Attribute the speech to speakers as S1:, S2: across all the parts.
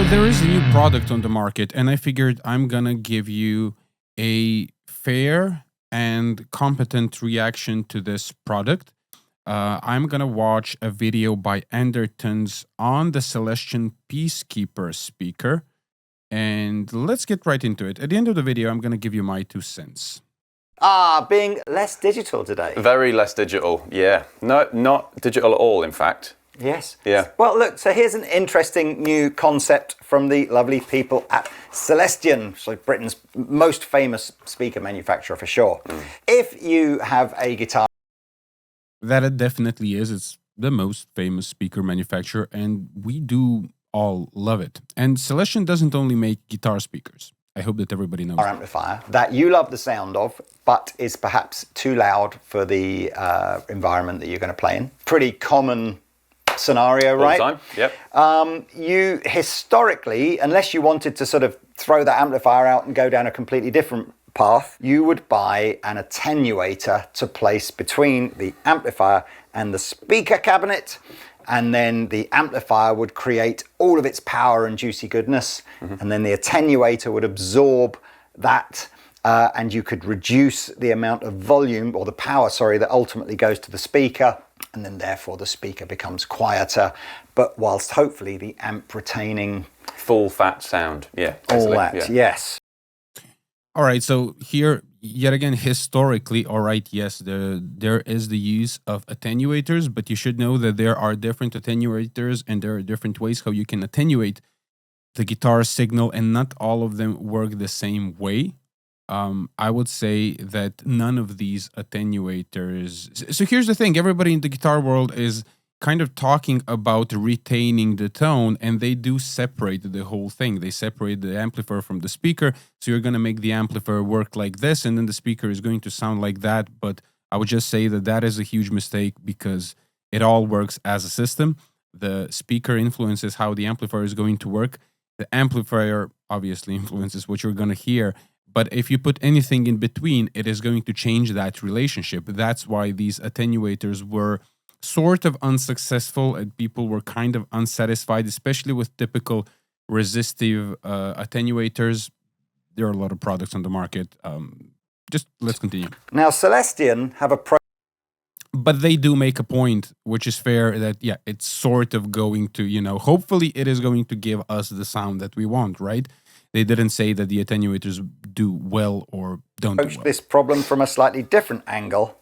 S1: So there is a new product on the market, and I figured I'm gonna give you a fair and competent reaction to this product. I'm gonna watch a video by Andertons on the Celestion Peacekeeper speaker, and let's get right into it. At the end of the video, I'm gonna give you my 2 cents.
S2: Being less digital today.
S3: Very less digital, yeah. No, not digital at all, in fact.
S2: Yes.
S3: Yeah.
S2: Well, look, so here's an interesting new concept from the lovely people at Celestion, so Britain's most famous speaker manufacturer for sure. If you have a guitar...
S1: That it definitely is. It's the most famous speaker manufacturer, and we do all love it. And Celestion doesn't only make guitar speakers. I hope that everybody knows.
S2: amplifier that you love the sound of, but is perhaps too loud for the environment that you're going to play in. Pretty common scenario, right?
S3: All the time, yep.
S2: You historically, unless you wanted to sort of throw that amplifier out and go down a completely different path, you would buy an attenuator to place between the amplifier and the speaker cabinet, and then the amplifier would create all of its power and juicy goodness, and then the attenuator would absorb that, and you could reduce the amount of volume, or the power, sorry, that ultimately goes to the speaker, and then therefore the speaker becomes quieter, but whilst hopefully the amp retaining
S3: full fat sound, yeah.
S2: All that,
S3: yeah.
S2: yes.
S1: All right, so here, yet again, historically, all right, yes, there is the use of attenuators, but you should know that there are different attenuators and there are different ways how you can attenuate the guitar signal, and not all of them work the same way. I would say that none of these attenuators... So here's the thing, everybody in the guitar world is kind of talking about retaining the tone, and they do separate the whole thing. They separate the amplifier from the speaker, so you're going to make the amplifier work like this, and then the speaker is going to sound like that. But I would just say that that is a huge mistake, because it all works as a system. The speaker influences how the amplifier is going to work. The amplifier obviously influences what you're going to hear. But if you put anything in between, it is going to change that relationship. That's why these attenuators were sort of unsuccessful, and people were kind of unsatisfied, especially with typical resistive attenuators. There are a lot of products on the market. Just let's continue.
S2: Now, Celestion have a
S1: But they do make a point, which is fair, that, yeah, it's sort of going to, hopefully it is going to give us the sound that we want, right? They didn't say that the attenuators do well or don't do well.
S2: This problem from a slightly different angle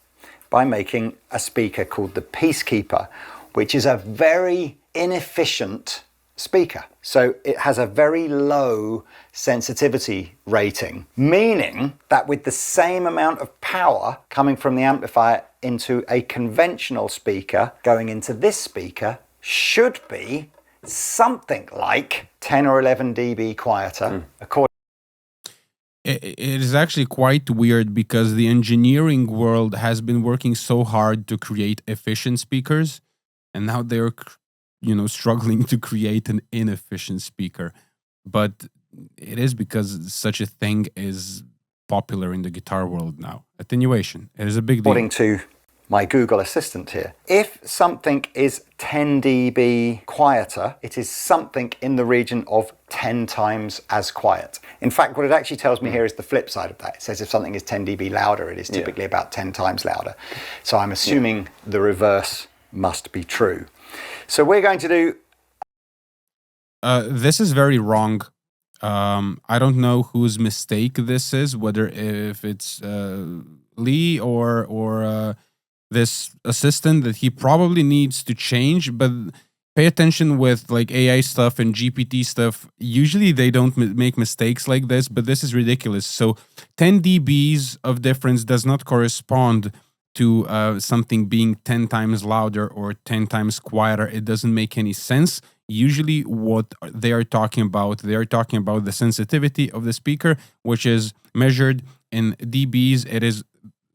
S2: by making a speaker called the Peacekeeper, which is a very inefficient speaker. So it has a very low sensitivity rating, meaning that with the same amount of power coming from the amplifier into a conventional speaker, going into this speaker should be something like 10 or 11 dB quieter, according.
S1: It is actually quite weird, because the engineering world has been working so hard to create efficient speakers, and now they're, struggling to create an inefficient speaker. But it is because such a thing is popular in the guitar world now. Attenuation. It is a big deal.
S2: According to my Google Assistant here, if something is 10 dB quieter, it is something in the region of 10 times as quiet. In fact, what it actually tells me here is the flip side of that. It says if something is 10 dB louder, it is typically about 10 times louder. So I'm assuming the reverse must be true. So we're going to do...
S1: This is very wrong. I don't know whose mistake this is, whether if it's Lee or this assistant that he probably needs to change, but pay attention with like AI stuff and GPT stuff. Usually they don't make mistakes like this, but this is ridiculous. So 10 dBs of difference does not correspond to something being 10 times louder or 10 times quieter. It doesn't make any sense. Usually what they are talking about the sensitivity of the speaker, which is measured in dBs.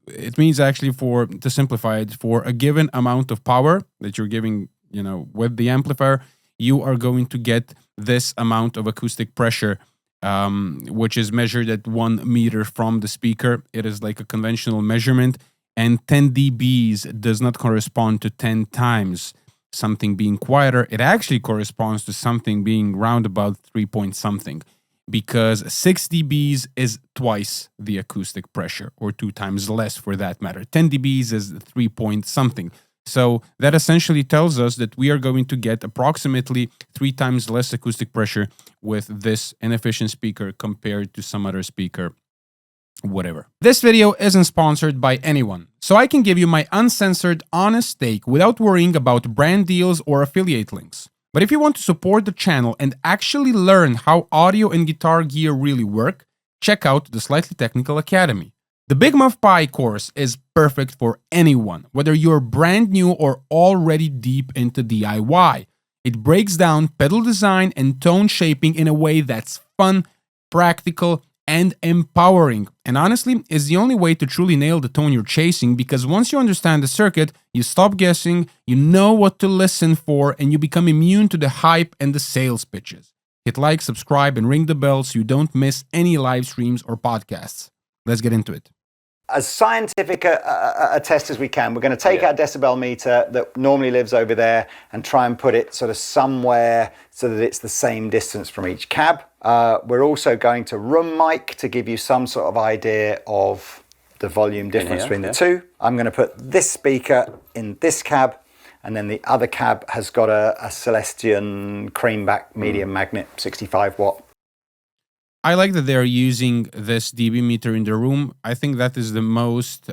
S1: It means actually, to simplify it, for a given amount of power that you're giving, with the amplifier, you are going to get this amount of acoustic pressure, which is measured at 1 meter from the speaker. It is like a conventional measurement, and 10 dBs does not correspond to 10 times. something being quieter, it actually corresponds to something being round about 3 point something, because 6 dBs is twice the acoustic pressure, or 2 times less for that matter. 10 dBs is 3 point something. So that essentially tells us that we are going to get approximately 3 times less acoustic pressure with this inefficient speaker compared to some other speaker, whatever. This video isn't sponsored by anyone, so I can give you my uncensored, honest take without worrying about brand deals or affiliate links. But if you want to support the channel and actually learn how audio and guitar gear really work, check out the Slightly Technical Academy. The Big Muff Pie course is perfect for anyone, whether you're brand new or already deep into DIY. It breaks down pedal design and tone shaping in a way that's fun, practical, and empowering. And honestly, is the only way to truly nail the tone you're chasing, because once you understand the circuit, you stop guessing, you know what to listen for, and you become immune to the hype and the sales pitches. Hit like, subscribe, and ring the bell so you don't miss any live streams or podcasts. Let's get into it.
S2: As scientific a test as we can, we're going to take our decibel meter that normally lives over there and try and put it sort of somewhere so that it's the same distance from each cab. We're also going to room mic to give you some sort of idea of the volume difference between the two. I'm going to put this speaker in this cab, and then the other cab has got a Celestion creamback medium magnet, 65 watt.
S1: I like that they're using this dB meter in the room. I think that is the most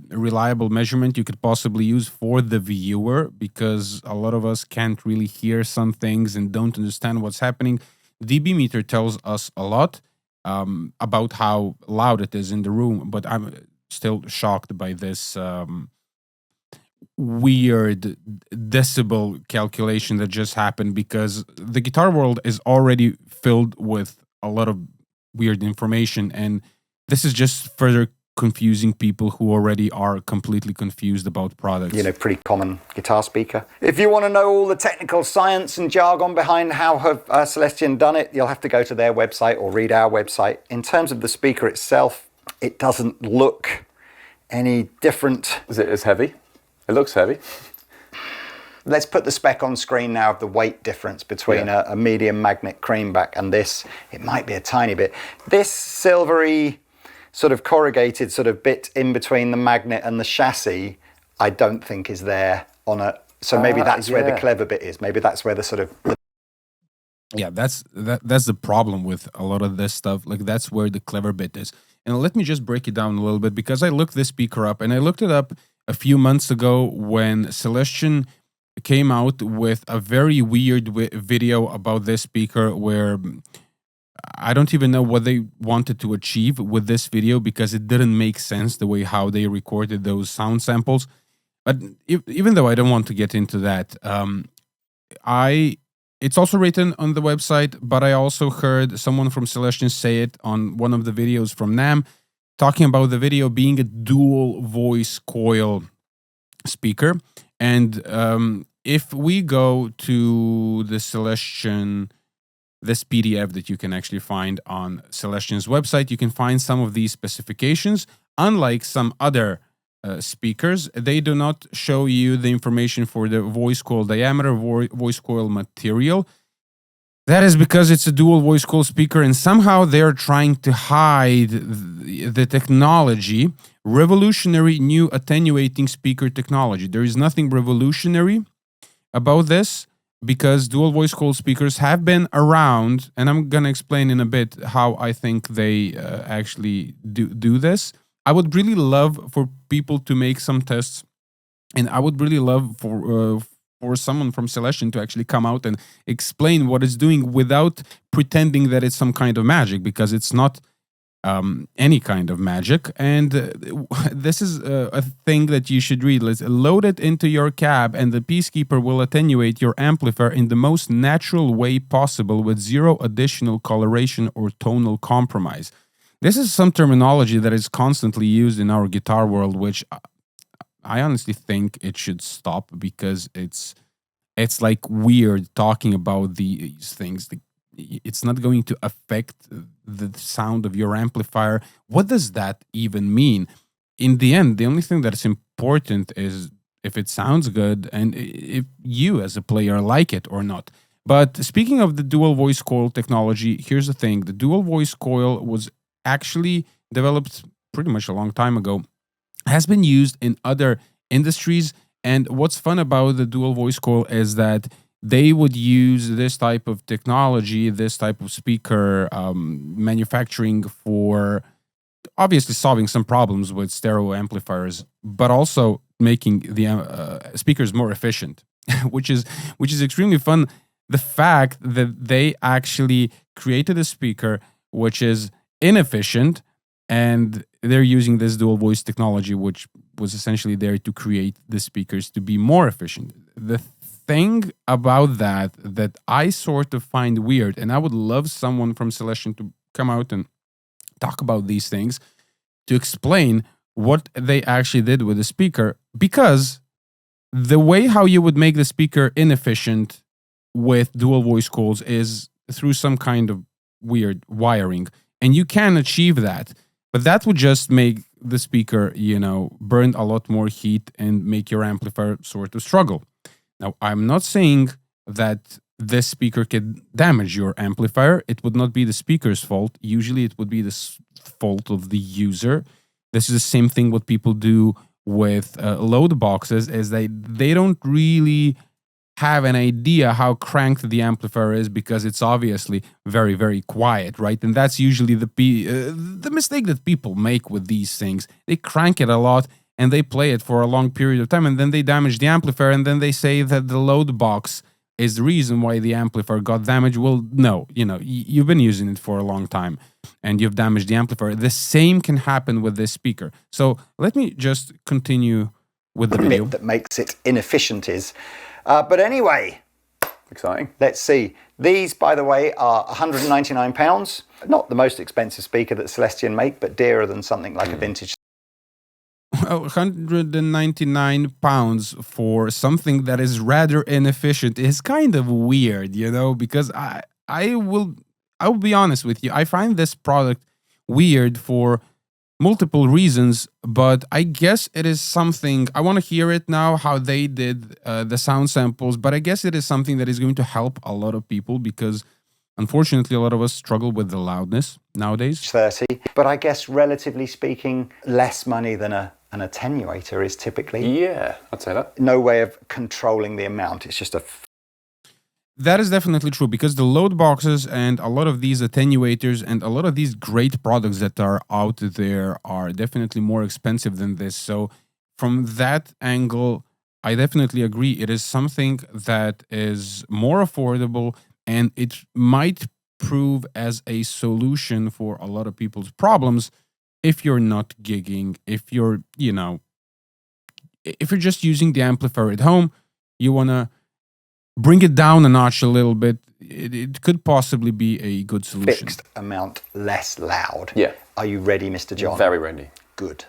S1: reliable measurement you could possibly use for the viewer, because a lot of us can't really hear some things and don't understand what's happening. dB meter tells us a lot about how loud it is in the room, but I'm still shocked by this weird decibel calculation that just happened, because the guitar world is already filled with a lot of weird information, and this is just further confusing people who already are completely confused about products.
S2: You know, pretty common guitar speaker. If you want to know all the technical science and jargon behind how have Celestion done it, you'll have to go to their website or read our website. In terms of the speaker itself, it doesn't look any different.
S3: Is it as heavy? It looks heavy.
S2: Let's put the spec on screen now of the weight difference between a medium magnet creamback and this. It might be a tiny bit. This silvery sort of corrugated sort of bit in between the magnet and the chassis, I don't think is there on a... So maybe that's where the clever bit is. Maybe that's where the sort of...
S1: Yeah, that's the problem with a lot of this stuff. Like, that's where the clever bit is. And let me just break it down a little bit, because I looked this speaker up, and I looked it up a few months ago when Celestion came out with a very weird video about this speaker, where I don't even know what they wanted to achieve with this video, because it didn't make sense the way how they recorded those sound samples. But even though I don't want to get into that, it's also written on the website, but I also heard someone from Celestion say it on one of the videos from NAMM, talking about the video being a dual voice coil speaker. And if we go to the Celestion, this PDF that you can actually find on Celestion's website, you can find some of these specifications. Unlike some other speakers, they do not show you the information for the voice coil diameter, voice coil material. That is because it's a dual voice coil speaker, and somehow they're trying to hide the technology. Revolutionary new attenuating speaker technology. There is nothing revolutionary about this, because dual voice coil speakers have been around, and I'm going to explain in a bit how I think they actually do this. I would really love for people to make some tests, and I would really love for someone from Celestion to actually come out and explain what it's doing without pretending that it's some kind of magic, because it's not any kind of magic. And this is a thing that you should read. Let's load it into your cab, and the Peacekeeper will attenuate your amplifier in the most natural way possible with zero additional coloration or tonal compromise. This is some terminology that is constantly used in our guitar world, which I honestly think it should stop, because it's like weird talking about these things. It's not going to affect the sound of your amplifier. What does that even mean? In the end, the only thing that's important is if it sounds good, and if you as a player like it or not. But speaking of the dual voice coil technology, here's the thing. The dual voice coil was actually developed pretty much a long time ago, has been used in other industries. And what's fun about the dual voice coil is that they would use this type of technology, this type of speaker manufacturing for obviously solving some problems with stereo amplifiers, but also making the speakers more efficient, which is extremely fun. The fact that they actually created a speaker which is inefficient, and they're using this dual voice technology, which was essentially there to create the speakers to be more efficient. The thing about that I sort of find weird, and I would love someone from Celestion to come out and talk about these things, to explain what they actually did with the speaker, because the way how you would make the speaker inefficient with dual voice coils is through some kind of weird wiring, and you can achieve that, but that would just make the speaker, burn a lot more heat and make your amplifier sort of struggle. Now, I'm not saying that this speaker could damage your amplifier. It would not be the speaker's fault. Usually it would be the fault of the user. This is the same thing what people do with load boxes, is they don't really have an idea how cranked the amplifier is, because it's obviously very, very quiet, right? And that's usually the mistake that people make with these things. They crank it a lot and they play it for a long period of time, and then they damage the amplifier, and then they say that the load box is the reason why the amplifier got damaged. Well, no, you've been using it for a long time and you've damaged the amplifier. The same can happen with this speaker. So let me just continue with the video.
S2: That makes it inefficient is. But anyway,
S3: Exciting.
S2: Let's see. These, by the way, are £199. Not the most expensive speaker that Celestion make, but dearer than something like a vintage.
S1: £199 for something that is rather inefficient is kind of weird, because I will be honest with you. I find this product weird for multiple reasons, but I guess it is something. I want to hear it now, how they did the sound samples, but I guess it is something that is going to help a lot of people, because unfortunately a lot of us struggle with the loudness nowadays.
S2: 30, but I guess relatively speaking, less money than an attenuator is typically.
S3: Yeah, I'd say that.
S2: No way of controlling the amount. It's just a...
S1: That is definitely true, because the load boxes and a lot of these attenuators and a lot of these great products that are out there are definitely more expensive than this. So from that angle, I definitely agree. It is something that is more affordable, and it might prove as a solution for a lot of people's problems if you're not gigging, if you're just using the amplifier at home, you want to bring it down a notch a little bit. It could possibly be a good solution.
S2: Fixed amount less loud.
S3: Yeah.
S2: Are you ready, Mr. John?
S3: Very ready.
S2: Good.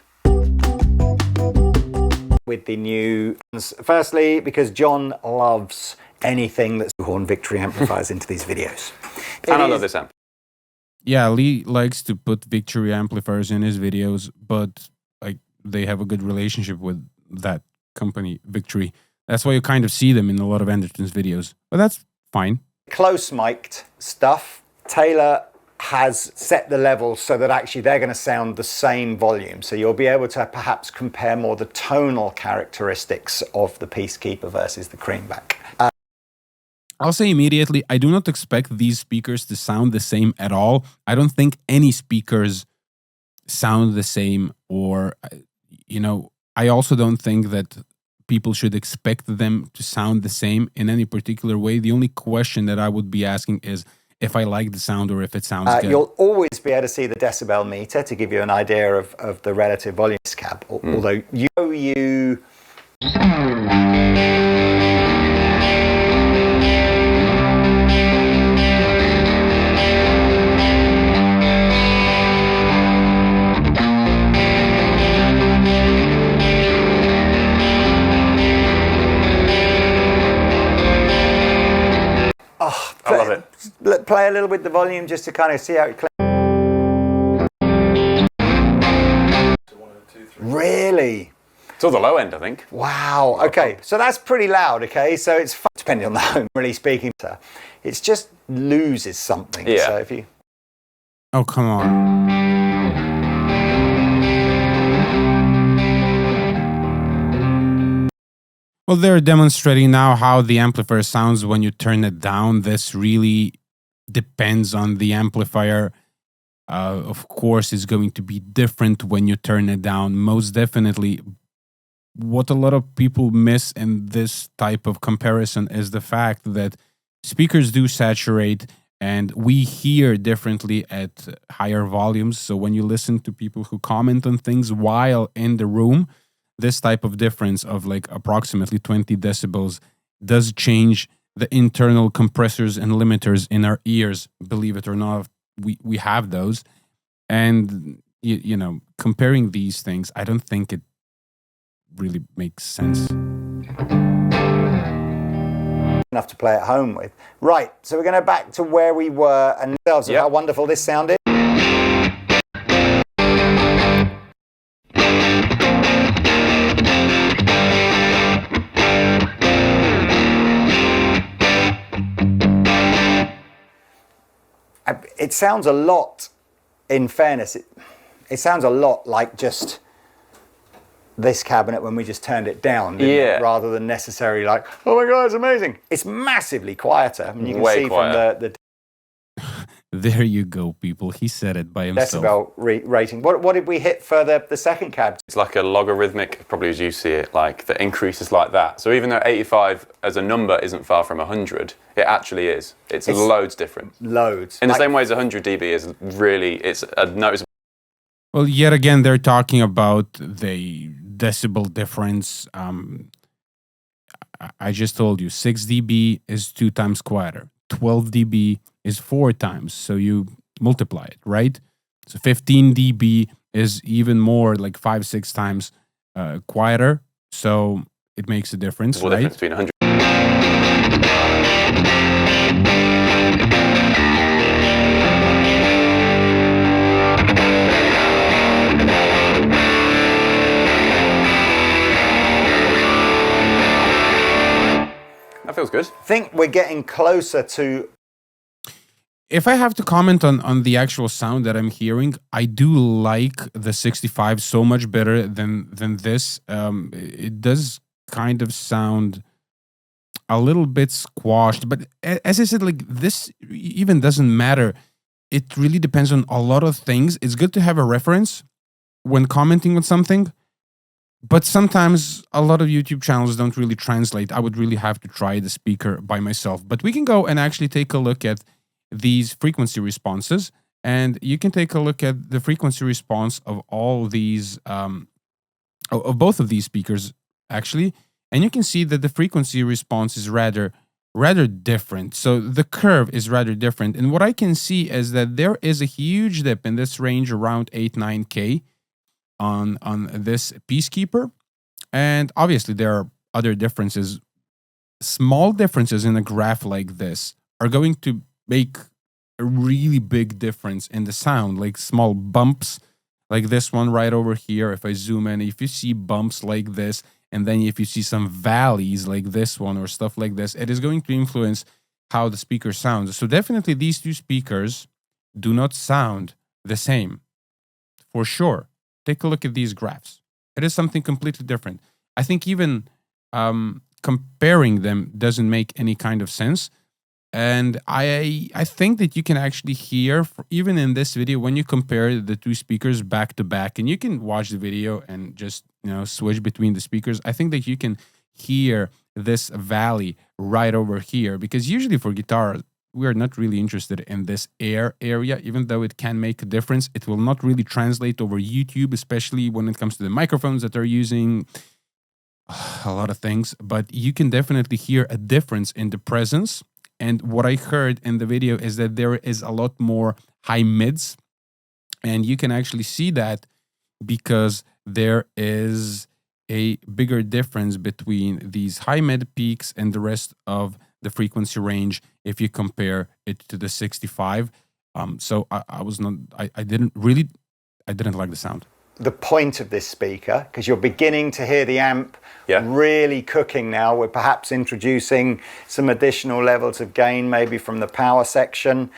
S2: With the new... Firstly, because John loves anything that's horn victory amplifiers into these videos.
S3: And I love this amp.
S1: Yeah, Lee likes to put victory amplifiers in his videos, but they have a good relationship with that company, Victory. That's why you kind of see them in a lot of Anderton's videos. But that's fine.
S2: Close mic'd stuff. Taylor has set the levels so that actually they're going to sound the same volume. So you'll be able to perhaps compare more the tonal characteristics of the Peacekeeper versus the Creamback.
S1: I'll say immediately, I do not expect these speakers to sound the same at all. I don't think any speakers sound the same, or, I also don't think that people should expect them to sound the same in any particular way. The only question that I would be asking is if I like the sound or if it sounds good.
S2: You'll always be able to see the decibel meter to give you an idea of the relative volume cab, although you...
S3: I love it.
S2: Play a little with the volume just to kind of see how it clicks. Really?
S3: It's all the low end, I think.
S2: Wow. Okay. So that's pretty loud. Okay. So it's depending on the home, really speaking. It just loses something.
S3: Yeah.
S2: So if you.
S1: Oh, come on. Well, they're demonstrating now how the amplifier sounds when you turn it down. This really depends on the amplifier. Of course, it's going to be different when you turn it down. Most definitely. What a lot of people miss in this type of comparison is the fact that speakers do saturate and we hear differently at higher volumes. So when you listen to people who comment on things while in the room, this type of difference of like approximately 20 decibels does change the internal compressors and limiters in our ears. Believe it or not, we have those. And, you know, comparing these things, I don't think it really makes sense.
S2: Enough to play at home with. Right, so we're going to back to where we were and ourselves of how wonderful this sounded. It sounds a lot, in fairness, it sounds a lot like just this cabinet when we just turned it down, didn't it? Rather than necessarily like, oh my God, it's amazing. It's massively quieter. I mean, you can see quieter. From the
S1: there you go, people. He said it by himself.
S2: Decibel rating. What did we hit for the second cab?
S3: It's like a logarithmic, probably as you see it, like the increase is like that. So even though 85 as a number isn't far from 100, it actually is. It's loads different.
S2: Loads.
S3: In the same way as 100 dB is really, it's a noticeable.
S1: Well, yet again, they're talking about the decibel difference. I just told you 6 dB is 2 times quieter. 12 dB is 4 times. So you multiply it, right? So 15 dB is even more, like 5-6 times quieter. So it makes a difference, right?
S3: Difference between 100. That feels good.
S2: I think we're getting closer to.
S1: If I have to comment on the actual sound that I'm hearing, I do like the 65 so much better than this. It does kind of sound a little bit squashed, but as I said, like this even doesn't matter. It really depends on a lot of things. It's good to have a reference when commenting on something. But sometimes a lot of YouTube channels don't really translate. I would really have to try the speaker by myself. But we can go and actually take a look at these frequency responses. And you can take a look at the frequency response of all these, of both of these speakers, actually. And you can see that the frequency response is rather different. So the curve is rather different. And what I can see is that there is a huge dip in this range around 8-9K. On this Peacekeeper, and obviously there are other differences. Small differences in a graph like this are going to make a really big difference in the sound, like small bumps like this one right over here. If I zoom in, if you see bumps like this, and then if you see some valleys like this one or stuff like this, it is going to influence how the speaker sounds. So definitely these two speakers do not sound the same, for sure. Take a look at these graphs. It is something completely different. I think even comparing them doesn't make any kind of sense. And I think that you can actually hear, even in this video, when you compare the two speakers back to back, and you can watch the video and just switch between the speakers. I think that you can hear this valley right over here, because usually for guitar, we are not really interested in this air area, even though it can make a difference. It will not really translate over YouTube, especially when it comes to the microphones that are using a lot of things. But you can definitely hear a difference in the presence. And what I heard in the video is that there is a lot more high mids. And you can actually see that because there is a bigger difference between these high mid peaks and the rest of the frequency range if you compare it to the 65. So I didn't like the sound.
S2: the point of this speaker, because you're beginning to hear the amp
S3: Yeah.
S2: really cooking now. We're perhaps introducing some additional levels of gain, maybe from the power section.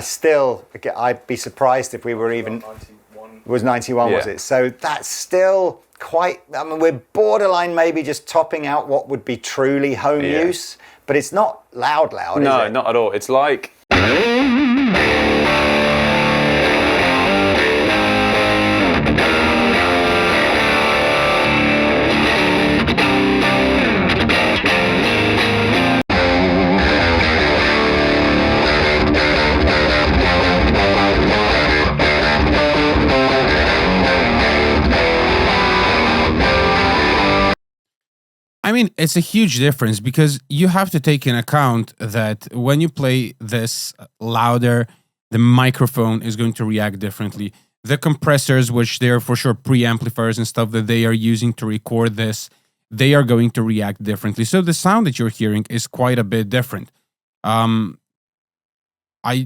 S2: Still, I'd be surprised if we were even...
S4: 91.
S2: It was 91, was
S3: Yeah.
S2: it? So that's still quite... I mean, we're borderline maybe just topping out what would be truly home
S3: Yeah.
S2: use, but it's not loud, is
S3: No,
S2: it?
S3: not at all. It's like...
S1: I mean, it's a huge difference because you have to take in account that when you play this louder, the microphone is going to react differently. The compressors, which they're for sure preamplifiers and stuff that they are using to record this, they are going to react differently. So the sound that you're hearing is quite a bit different. I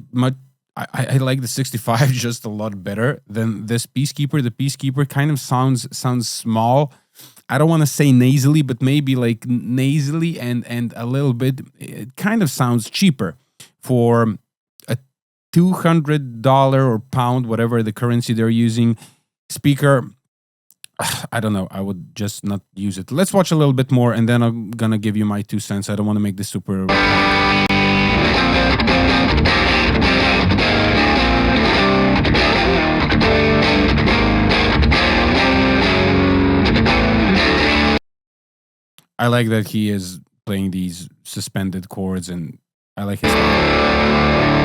S1: like the 65 just a lot better than this Peacekeeper. The Peacekeeper kind of sounds small. I don't want to say nasally, but maybe like nasally and a little bit. It kind of sounds cheaper for a $200 or pound, whatever the currency they're using, speaker. I don't know. I would just not use it. Let's watch a little bit more, and then I'm gonna give you my 2 cents. I don't want to make this super. I like that he is playing these suspended chords, and I like his style.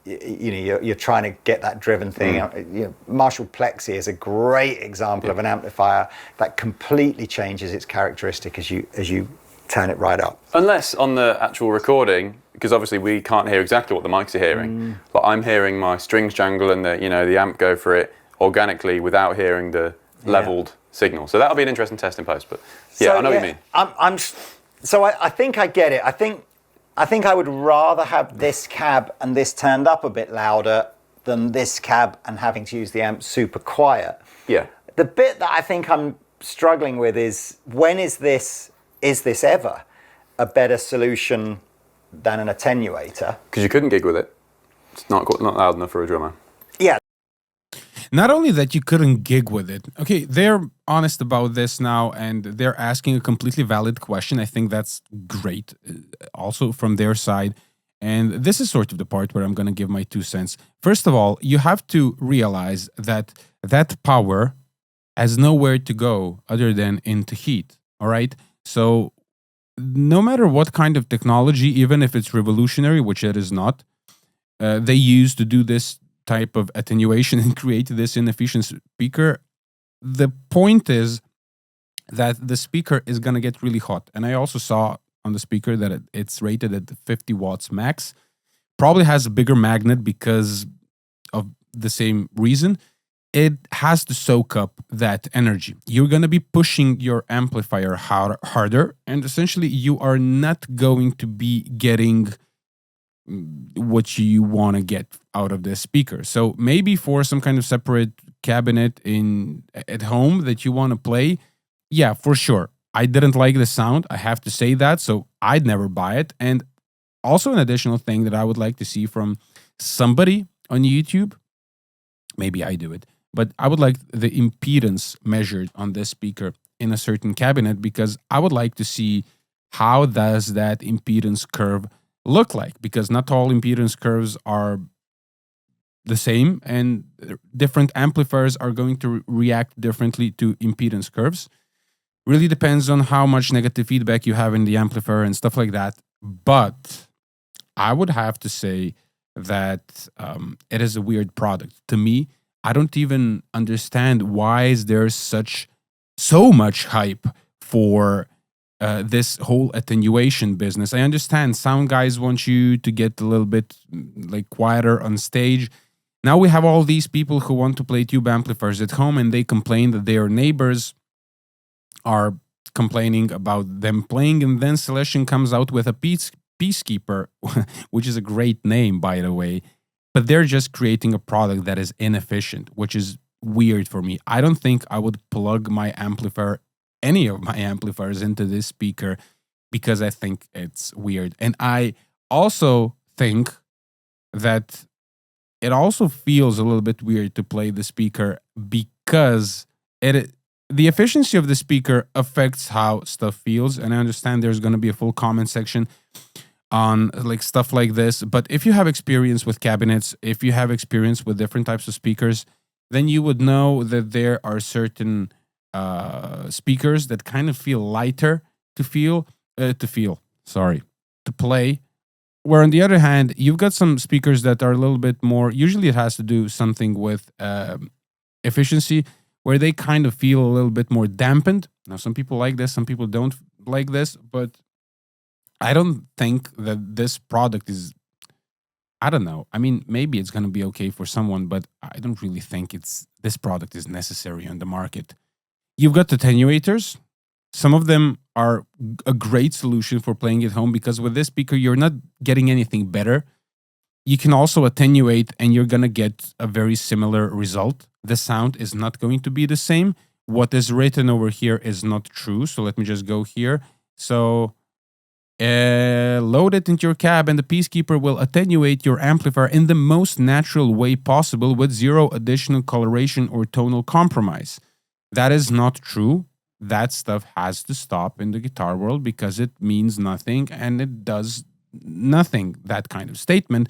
S2: You're trying to get that driven thing. Marshall Plexi is a great example of an amplifier that completely changes its characteristic as you turn it right up.
S3: Unless on the actual recording, because obviously we can't hear exactly what the mics are hearing, but I'm hearing my strings jangle and the amp go for it organically without hearing the leveled signal. So that'll be an interesting test in post. But I know what you mean.
S2: I think I get it. I think I would rather have this cab and this turned up a bit louder than this cab and having to use the amp super quiet.
S3: Yeah.
S2: The bit that I think I'm struggling with is when is this ever a better solution than an attenuator?
S3: Because you couldn't gig with it. It's not loud enough for a drummer.
S2: Yeah.
S1: Not only that you couldn't gig with it. Okay, they're honest about this now, and they're asking a completely valid question. I think that's great, also from their side. And this is sort of the part where I'm going to give my 2 cents. First of all, you have to realize that power has nowhere to go other than into heat. All right? So no matter what kind of technology, even if it's revolutionary, which it is not, they use to do this type of attenuation and create this inefficient speaker. The point is that the speaker is going to get really hot. And I also saw on the speaker that it's rated at 50 watts max. Probably has a bigger magnet because of the same reason. It has to soak up that energy. You're going to be pushing your amplifier harder, and essentially you are not going to be getting what you want to get out of the speaker. So maybe for some kind of separate cabinet at home that you want to play, yeah, for sure. I didn't like the sound. I have to say that. So I'd never buy it. And also an additional thing that I would like to see from somebody on YouTube, maybe I do it, but I would like the impedance measured on this speaker in a certain cabinet, because I would like to see how does that impedance curve look like, because not all impedance curves are the same, and different amplifiers are going to react differently to impedance curves. Really depends on how much negative feedback you have in the amplifier and stuff like that. But I would have to say that it is a weird product. To me, I don't even understand why is there so much hype for this whole attenuation business. I understand sound guys want you to get a little bit like quieter on stage. Now we have all these people who want to play tube amplifiers at home, and they complain that their neighbors are complaining about them playing, and then Celestion comes out with a Peacekeeper, which is a great name, by the way. but they're just creating a product that is inefficient, which is weird for me. I don't think I would plug my amplifier, any of my amplifiers, into this speaker because I think it's weird. And I also think that it also feels a little bit weird to play the speaker because the efficiency of the speaker affects how stuff feels. And I understand there's going to be a full comment section on like stuff like this. But if you have experience with cabinets, if you have experience with different types of speakers, then you would know that there are certain speakers that kind of feel lighter to play. Where on the other hand, you've got some speakers that are a little bit more, usually it has to do something with efficiency, where they kind of feel a little bit more dampened. Now, some people like this, some people don't like this, but I don't think that this product is, I don't know. I mean, maybe it's going to be okay for someone, but I don't really think this product is necessary on the market. You've got attenuators. Some of them are a great solution for playing at home because with this speaker, you're not getting anything better. You can also attenuate and you're going to get a very similar result. The sound is not going to be the same. What is written over here is not true. So let me just go here. So load it into your cab and the Peacekeeper will attenuate your amplifier in the most natural way possible with zero additional coloration or tonal compromise. That is not true. That stuff has to stop in the guitar world because it means nothing and it does nothing, that kind of statement.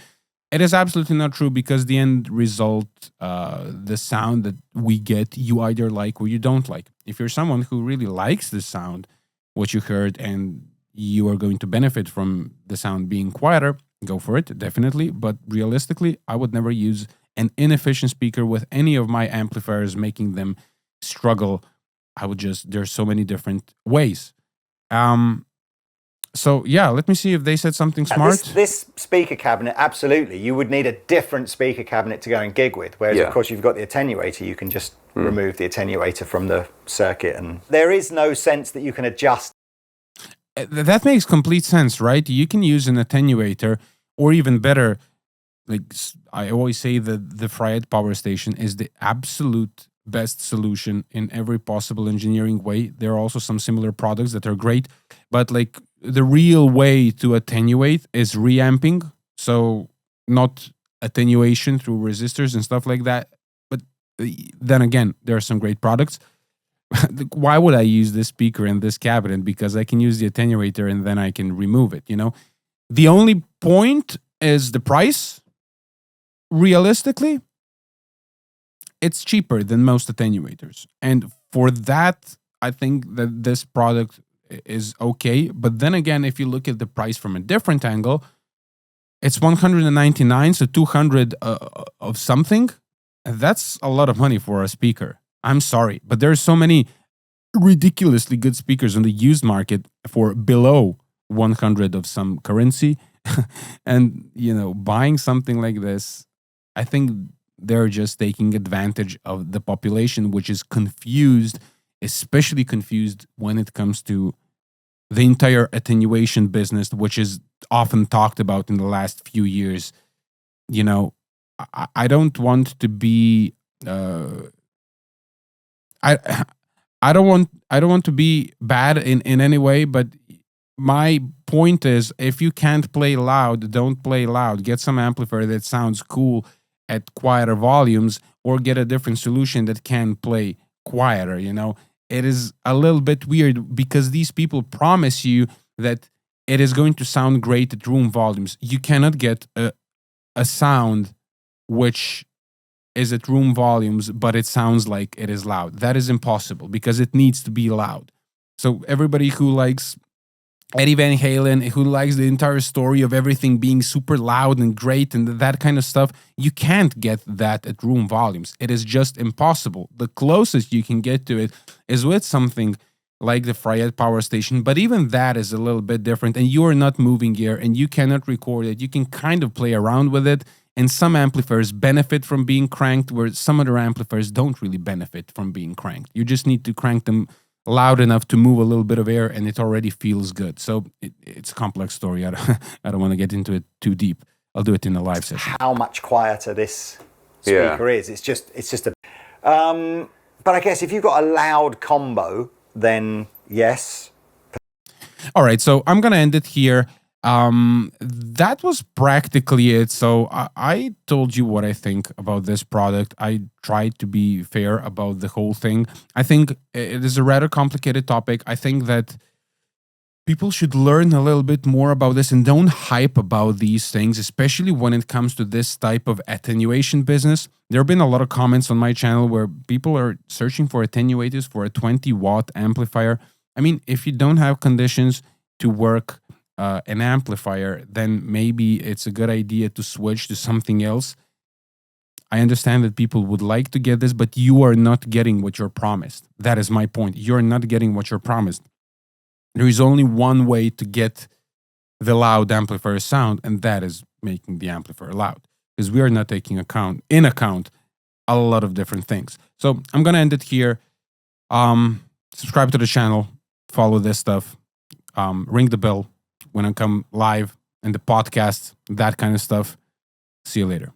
S1: It is absolutely not true because the end result, the sound that we get, you either like or you don't like. If you're someone who really likes the sound, what you heard, and you are going to benefit from the sound being quieter, go for it, definitely. But realistically, I would never use an inefficient speaker with any of my amplifiers, making them struggle. There's so many different ways. So yeah, let me see if they said something smart.
S2: This speaker cabinet, absolutely, you would need a different speaker cabinet to go and gig with. Whereas, of course, you've got the attenuator. You can just remove the attenuator from the circuit, and there is no sense that you can adjust.
S1: That makes complete sense, right? You can use an attenuator, or even better, like I always say, that the Fryette power station is the absolute best solution in every possible engineering way. There are also some similar products that are great, but like the real way to attenuate is reamping. So not attenuation through resistors and stuff like that. But then again, there are some great products. Why would I use this speaker in this cabinet? Because I can use the attenuator and then I can remove it, you know? The only point is the price. Realistically, it's cheaper than most attenuators. And for that, I think that this product is okay. But then again, if you look at the price from a different angle, it's $199, so 200 of something. That's a lot of money for a speaker. I'm sorry, but there's so many ridiculously good speakers on the used market for below 100 of some currency. And, you know, buying something like this, I think they're just taking advantage of the population, which is confused, especially confused when it comes to the entire attenuation business, which is often talked about in the last few years. You know, I don't want to be I don't want to be bad in any way, but my point is, if you can't play loud, don't play loud. Get some amplifier that sounds cool at quieter volumes, or get a different solution that can play quieter, you know. It is a little bit weird because these people promise you that it is going to sound great at room volumes. You cannot get a sound which is at room volumes, but it sounds like it is loud. That is impossible because it needs to be loud. So everybody who likes Eddie Van Halen, who likes the entire story of everything being super loud and great and that kind of stuff, you can't get that at room volumes. It is just impossible. The closest you can get to it is with something like the Fryette power station, but even that is a little bit different, and you are not moving gear and you cannot record it. You can kind of play around with it, and some amplifiers benefit from being cranked, where some other amplifiers don't really benefit from being cranked. You just need to crank them loud enough to move a little bit of air, and it already feels good. So it's a complex story. I don't want to get into it too deep. I'll do it in a live session.
S2: how much quieter this speaker is. It's just a. But I guess if you've got a loud combo, then yes.
S1: All right, so I'm gonna end it here. That was practically it. So I told you what I think about this product. I tried to be fair about the whole thing. I think it is a rather complicated topic. I think that people should learn a little bit more about this and don't hype about these things, especially when it comes to this type of attenuation business. There have been a lot of comments on my channel where people are searching for attenuators for a 20-watt amplifier. I mean, if you don't have conditions to work an amplifier, then maybe it's a good idea to switch to something else. I understand that people would like to get this, but you are not getting what you're promised. That is my point. You're not getting what you're promised. There is only one way to get the loud amplifier sound, and that is making the amplifier loud, because we are not taking account a lot of different things. So I'm going to end it here. Subscribe to the channel, follow this stuff, ring the bell when I come live in the podcast, that kind of stuff. See you later.